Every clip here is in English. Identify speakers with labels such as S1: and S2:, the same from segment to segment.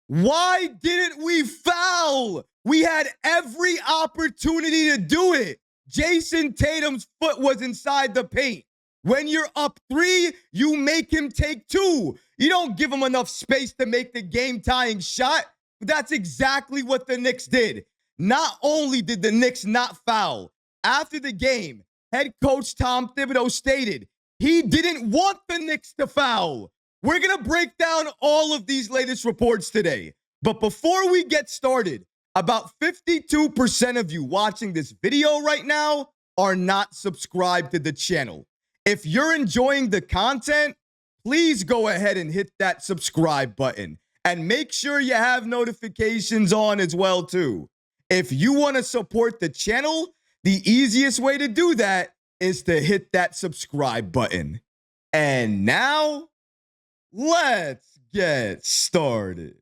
S1: Why didn't we foul? We had every opportunity to do it. Jayson Tatum's foot was inside the paint. When you're up 3, you make him take 2. You don't give him enough space to make the game-tying shot. That's exactly what the Knicks did. Not only did the Knicks not foul, after the game, head coach Tom Thibodeau stated he didn't want the Knicks to foul. We're going to break down all of these latest reports today. But before we get started, about 52% of you watching this video right now are not subscribed to the channel. If you're enjoying the content, please go ahead and hit that subscribe button. And make sure you have notifications on as well, too. If you want to support the channel, the easiest way to do that is to hit that subscribe button. And now, let's get started.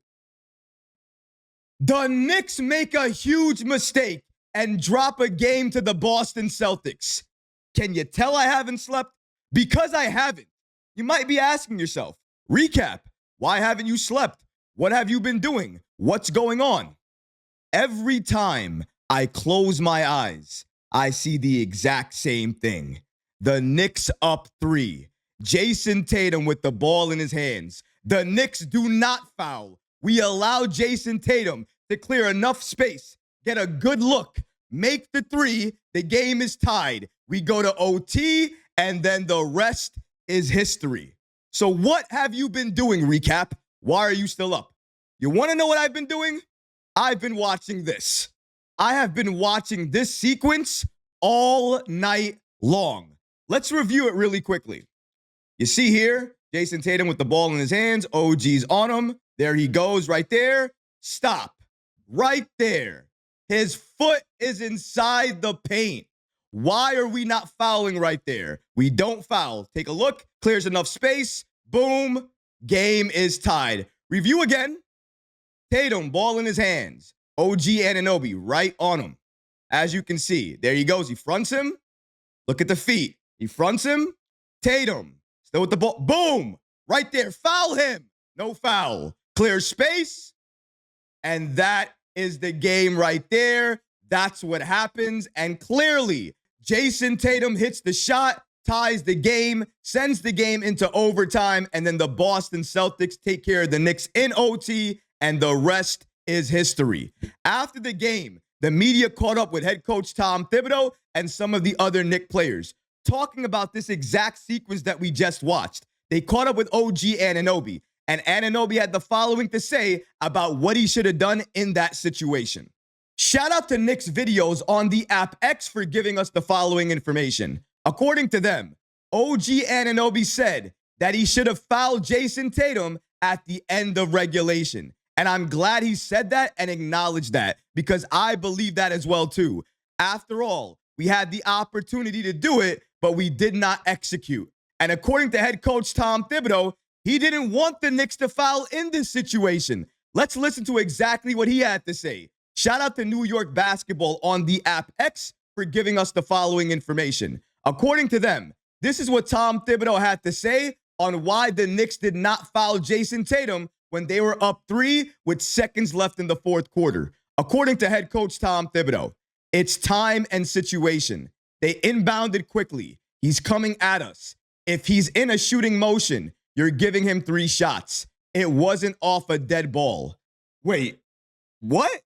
S1: The Knicks make a huge mistake and drop a game to the Boston Celtics. Can you tell I haven't slept? Because I haven't. You might be asking yourself, recap, why haven't you slept? What have you been doing? What's going on? Every time I close my eyes, I see the exact same thing. The Knicks up 3. Jayson Tatum with the ball in his hands. The Knicks do not foul. We allow Jayson Tatum to clear enough space, get a good look, make the 3. The game is tied. We go to OT, and then the rest is history. So what have you been doing, recap? Why are you still up? You want to know what I've been doing? I've been watching this. I have been watching this sequence all night long. Let's review it really quickly. You see here, Jayson Tatum with the ball in his hands. OG's on him. There he goes right there. Stop. Right there. His foot is inside the paint. Why are we not fouling right there? We don't foul. Take a look. Clears enough space. Boom. Game is tied. Review again. Tatum, ball in his hands. OG Anunoby right on him. As you can see, there he goes. He fronts him. Look at the feet. He fronts him. Tatum, still with the ball. Boom. Right there. Foul him. No foul. Clear space. And that is the game right there. That's what happens. And clearly, Jayson Tatum hits the shot, ties the game, sends the game into overtime, and then the Boston Celtics take care of the Knicks in OT, and the rest is history. After the game, the media caught up with head coach Tom Thibodeau and some of the other Knicks players, talking about this exact sequence that we just watched. They caught up with OG Anunoby, and Anunoby had the following to say about what he should have done in that situation. Shout out to Knicks videos on the app X for giving us the following information. According to them, OG Anunoby said that he should have fouled Jayson Tatum at the end of regulation. And I'm glad he said that and acknowledged that, because I believe that as well too. After all, we had the opportunity to do it, but we did not execute. And according to head coach Tom Thibodeau, he didn't want the Knicks to foul in this situation. Let's listen to exactly what he had to say. Shout out to New York Basketball on the app X for giving us the following information. According to them, this is what Tom Thibodeau had to say on why the Knicks did not foul Jayson Tatum when they were up 3 with seconds left in the fourth quarter. According to head coach Tom Thibodeau, it's time and situation. They inbounded quickly. He's coming at us. If he's in a shooting motion, you're giving him 3 shots. It wasn't off a dead ball. Wait, what?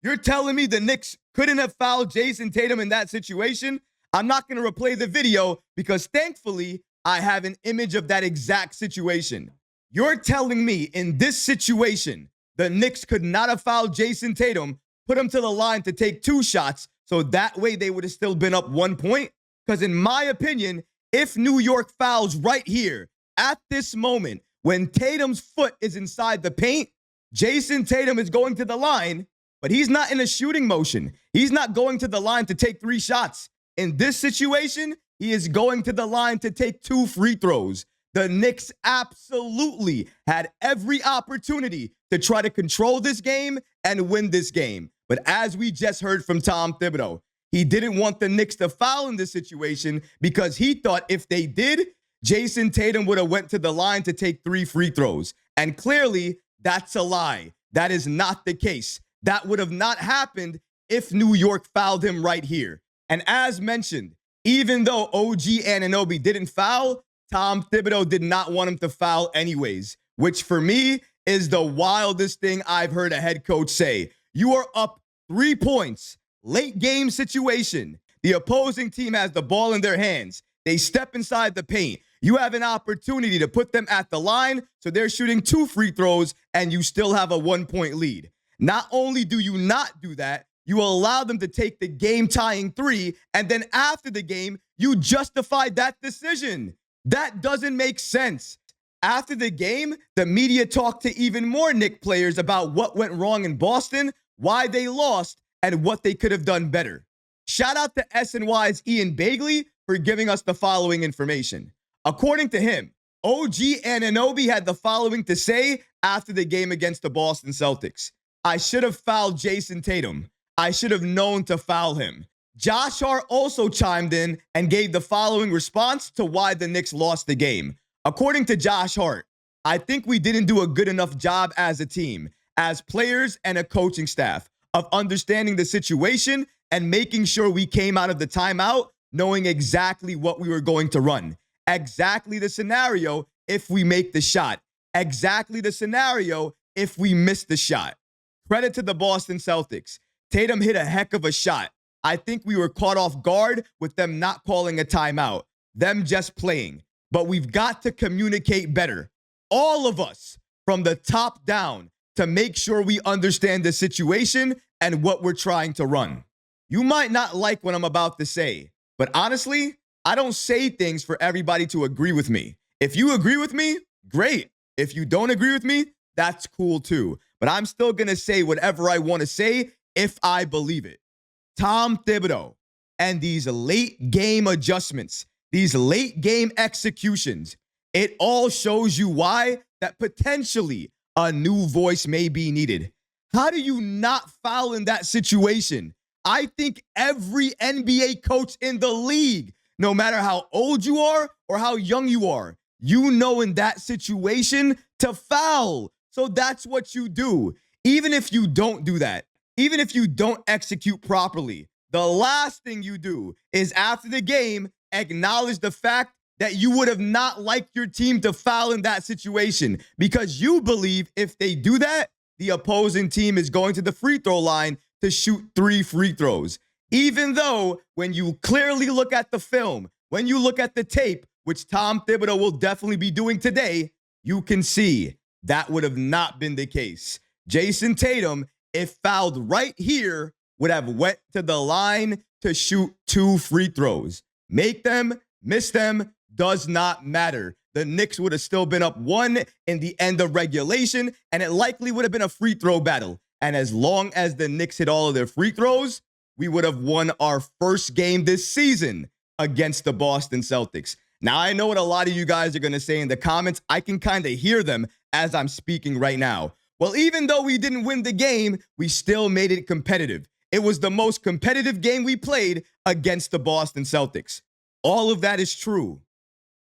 S1: You're telling me the Knicks couldn't have fouled Jayson Tatum in that situation? I'm not going to replay the video because thankfully I have an image of that exact situation. You're telling me in this situation, the Knicks could not have fouled Jayson Tatum, put him to the line to take 2 shots, so that way they would have still been up 1 point? Because in my opinion, if New York fouls right here, at this moment, when Tatum's foot is inside the paint, Jayson Tatum is going to the line, but he's not in a shooting motion. He's not going to the line to take 3 shots. In this situation, he is going to the line to take 2 free throws. The Knicks absolutely had every opportunity to try to control this game and win this game. But as we just heard from Tom Thibodeau, he didn't want the Knicks to foul in this situation because he thought if they did, Jayson Tatum would have went to the line to take 3 free throws. And clearly, That's a lie. That is not the case. That would have not happened if New York fouled him right here. And as mentioned, even though OG Anunoby didn't foul, Tom Thibodeau did not want him to foul anyways, which for me is the wildest thing I've heard a head coach say. You are up 3 points, late game situation. The opposing team has the ball in their hands. They step inside the paint. You have an opportunity to put them at the line, so they're shooting 2 free throws, and you still have a 1-point lead. Not only do you not do that, you allow them to take the game-tying 3, and then after the game, you justified that decision. That doesn't make sense. After the game, the media talked to even more Knicks players about what went wrong in Boston, why they lost, and what they could have done better. Shout out to SNY's Ian Bagley for giving us the following information. According to him, OG Anunoby had the following to say after the game against the Boston Celtics. I should have fouled Jayson Tatum. I should have known to foul him. Josh Hart also chimed in and gave the following response to why the Knicks lost the game. According to Josh Hart, I think we didn't do a good enough job as a team, as players and a coaching staff, of understanding the situation and making sure we came out of the timeout knowing exactly what we were going to run. Exactly the scenario if we make the shot. Exactly the scenario if we miss the shot. Credit to the Boston Celtics. Tatum hit a heck of a shot. I think we were caught off guard with them not calling a timeout, them just playing. But we've got to communicate better. All of us, from the top down, to make sure we understand the situation and what we're trying to run. You might not like what I'm about to say, but honestly, I don't say things for everybody to agree with me. If you agree with me, great. If you don't agree with me, that's cool too. But I'm still going to say whatever I want to say if I believe it. Tom Thibodeau and these late game adjustments, these late game executions, it all shows you why that potentially a new voice may be needed. How do you not foul in that situation? I think every NBA coach in the league, no matter how old you are or how young you are, you know in that situation to foul. So that's what you do. Even if you don't do that, even if you don't execute properly, the last thing you do is after the game, acknowledge the fact that you would have not liked your team to foul in that situation because you believe if they do that, the opposing team is going to the free throw line to shoot 3 free throws. Even though when you clearly look at the film, when you look at the tape, which Tom Thibodeau will definitely be doing today, you can see that would have not been the case. Jayson Tatum, if fouled right here, would have went to the line to shoot 2 free throws. Make them, miss them, does not matter. The Knicks would have still been up 1 in the end of regulation, and it likely would have been a free throw battle. And as long as the Knicks hit all of their free throws, we would have won our first game this season against the Boston Celtics. Now, I know what a lot of you guys are going to say in the comments. I can kind of hear them as I'm speaking right now. Well, even though we didn't win the game, we still made it competitive. It was the most competitive game we played against the Boston Celtics. All of that is true.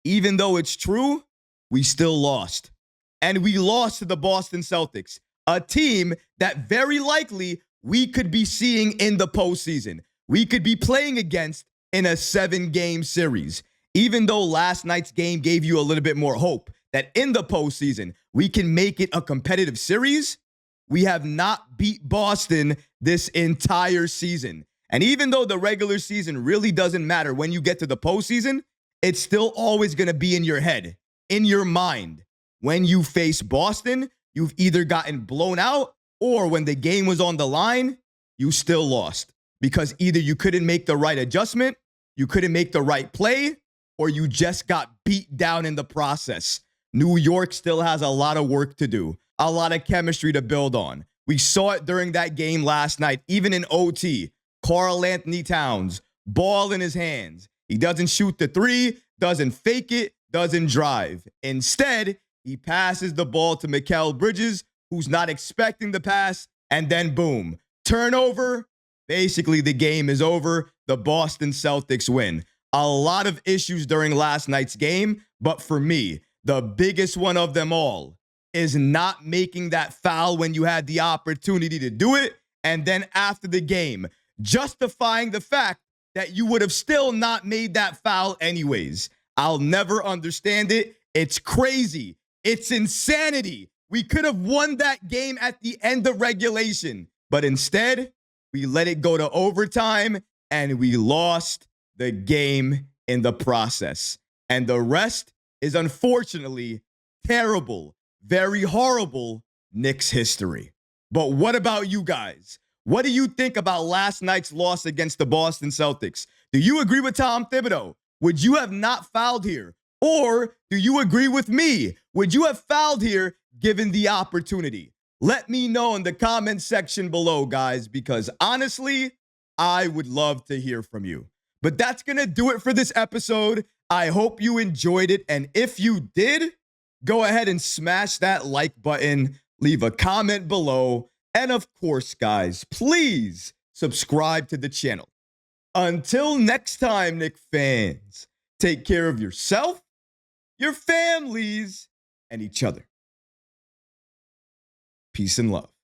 S1: Even though it's true, we still lost. And we lost to the Boston Celtics, a team that very likely we could be seeing in the postseason. We could be playing against in a 7-game series. Even though last night's game gave you a little bit more hope that in the postseason we can make it a competitive series, we have not beat Boston this entire season. And even though the regular season really doesn't matter when you get to the postseason, it's still always going to be in your head, in your mind. When you face Boston, you've either gotten blown out or when the game was on the line, you still lost. Because either you couldn't make the right adjustment, you couldn't make the right play, or you just got beat down in the process. New York still has a lot of work to do, a lot of chemistry to build on. We saw it during that game last night, even in OT. Karl-Anthony Towns, ball in his hands. He doesn't shoot the 3, doesn't fake it, doesn't drive. Instead, he passes the ball to Mikal Bridges, who's not expecting the pass, and then boom, turnover. Basically, the game is over. The Boston Celtics win. A lot of issues during last night's game, but for me, the biggest one of them all is not making that foul when you had the opportunity to do it, and then after the game, justifying the fact that you would have still not made that foul anyways. I'll never understand it. It's crazy. It's insanity. We could have won that game at the end of regulation, but instead, we let it go to overtime, and we lost the game in the process. And the rest is unfortunately terrible, very horrible Knicks history. But what about you guys? What do you think about last night's loss against the Boston Celtics? Do you agree with Tom Thibodeau? Would you have not fouled here? Or do you agree with me? Would you have fouled here given the opportunity? Let me know in the comment section below, guys, because honestly, I would love to hear from you. But that's going to do it for this episode. I hope you enjoyed it. And if you did, go ahead and smash that like button, leave a comment below. And of course, guys, please subscribe to the channel. Until next time, Knicks fans, take care of yourself, your families, and each other. Peace and love.